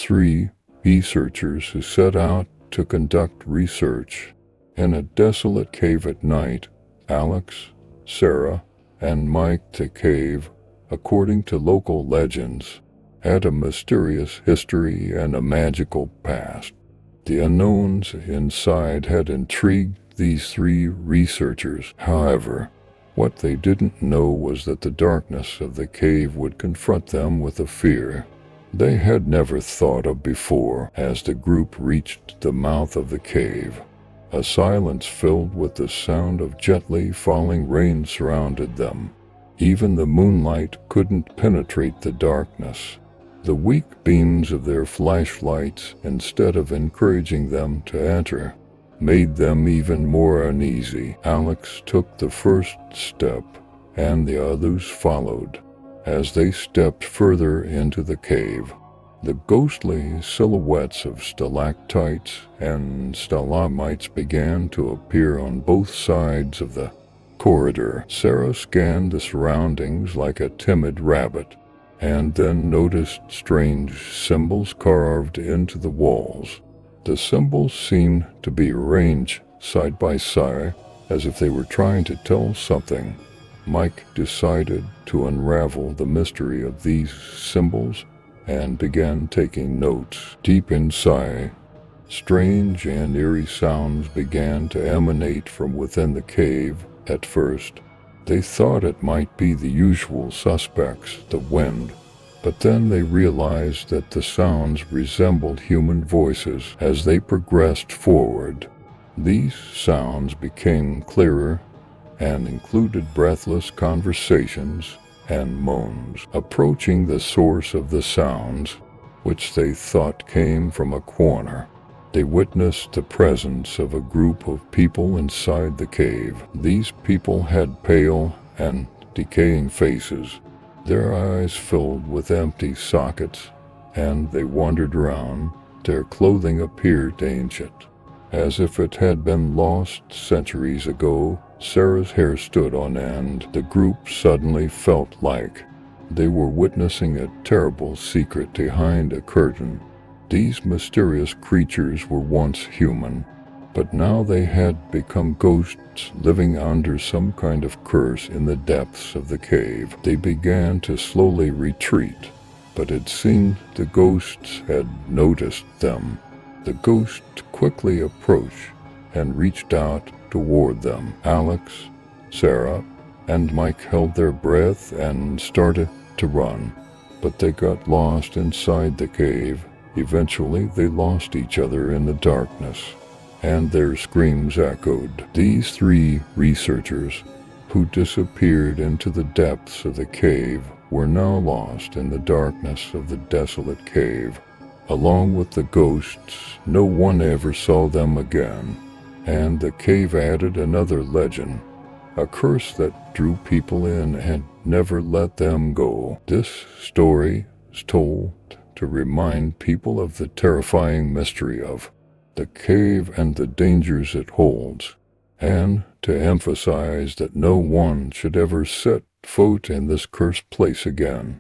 three researchers who set out to conduct research in a desolate cave at night. Alex, Sarah, and Mike. The cave, according to local legends, had a mysterious history and a magical past. The unknowns inside had intrigued these three researchers. However, what they didn't know was that the darkness of the cave would confront them with a fear they had never thought of before. As the group reached the mouth of the cave, a silence filled with the sound of gently falling rain surrounded them. Even the moonlight couldn't penetrate the darkness. The weak beams of their flashlights, instead of encouraging them to enter, made them even more uneasy. Alex took the first step, and the others followed. As they stepped further into the cave, the ghostly silhouettes of stalactites and stalagmites began to appear on both sides of the corridor. Sarah scanned the surroundings like a timid rabbit, and then noticed strange symbols carved into the walls. The symbols seemed to be arranged side by side, as if they were trying to tell something. Mike decided to unravel the mystery of these symbols and began taking notes. Deep inside, strange and eerie sounds began to emanate from within the cave. At first, they thought it might be the usual suspects, the wind, but then they realized that the sounds resembled human voices. As they progressed forward, these sounds became clearer and included breathless conversations and moans. Approaching the source of the sounds, which they thought came from a corner, they witnessed the presence of a group of people inside the cave. These people had pale and decaying faces, their eyes filled with empty sockets, and they wandered around. Their clothing appeared ancient, as if it had been lost centuries ago. Sarah's hair stood on end. The group suddenly felt like they were witnessing a terrible secret behind a curtain. These mysterious creatures were once human, but now they had become ghosts living under some kind of curse in the depths of the cave. They began to slowly retreat, but it seemed the ghosts had noticed them. The ghost quickly approached and reached out toward them. Alex, Sarah, and Mike held their breath and started to run, but they got lost inside the cave. Eventually, they lost each other in the darkness, and their screams echoed. These three researchers, who disappeared into the depths of the cave, were now lost in the darkness of the desolate cave. Along with the ghosts, no one ever saw them again, and the cave added another legend, a curse that drew people in and never let them go. This story is told to remind people of the terrifying mystery of the cave and the dangers it holds, and to emphasize that no one should ever set foot in this cursed place again.